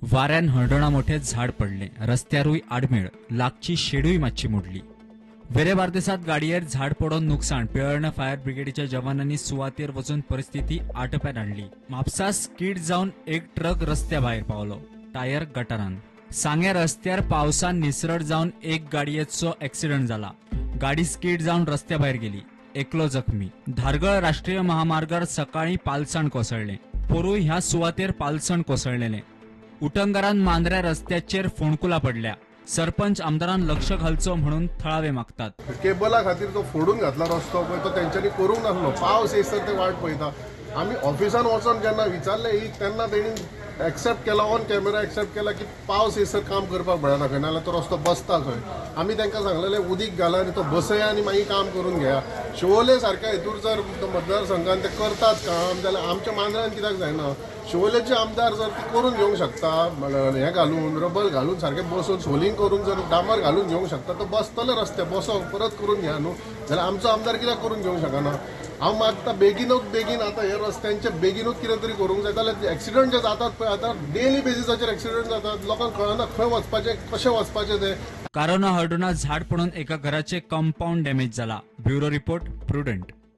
वाऱ्यान हळडणा मोठे झाड पडले, रस्त्यारूय आडमेळ, लागची शेडूय मातशी मोडली. वेरे बार्देसात गाडयेर झाड पडून नुकसाण. पिळवण फायर ब्रिगेडीच्या जवानांनी सुवातेर वचून परिस्थिती आटोप्यात आणली. म्हापसा स्कीड जावन एक ट्रक रस्त्या भायर पावलो, टायर गटारान. सांगे रस्त्यार पावसान निसरट जावन एक गाडयेचो ऍक्सिडेंट जाला. गाडी स्कीड जावन रस्त्या भायर गेली, एकलो जखमी. धारगळ राष्ट्रीय महामार्गार सकाळी पालसाण कोसळले. पोरूय ह्या सुवातेर पालसण कोसळलेले. उटंगरान मांद्र्या रस्त्याचेर फोणकुला पडल्या. सरपंच आमदारान लक्ष घालचो म्हणून थळावे मागतात. केबला खातीर तो फोडून घातला रस्तो पळय तो तेंच्यांनी करूंक नासलो. पावस येयसर ते वाट पळयता. आमी ऑफिसान वचोन जेन्ना विचारले तेन्ना तेणी एक्सेप्ट केला, ऑन कॅमेरा एक्सेप्ट केला की पावस येयसर काम करपाक मेळना खंय, नाल्यार तो रस्तो बसता खंय. आमी तांकां सांगलेलें उदीक घाला आनी तो बसया आनी मागीर काम करून घेया. शिवोले सारक्या हितूर जर मतदारसंघान ते करतात काम जाल्यार आमच्या मांद्र्यान कित्याक जायना? शिवोलेचे आमदार जर ती करून घेवंक शकता, हें घालून रबर घालून सारकें बसून सोलिंग करून जर डांबर घालून घेवंक शकता तो बसतले रस्ते बसो परत करून घ्या न्हू. जाल्यार आमचो आमदार कित्याक करून घेवंक शकना? हांव मागता बेगीन आतां हे रस्त्यांचे बेगीनूच कितें तरी करूंक जाय. जाल्यार एक्सिडंट जे जातात पळय आतां डेली बेसिसाचेर एक्सिडंट जातात. लोकांक कळना खंय वचपाचें, कशें वचपाचें ते. कारण हळडणा झाड पडून एका घराचे कंपाऊंड डॅमेज जाला. Bureau report, prudent.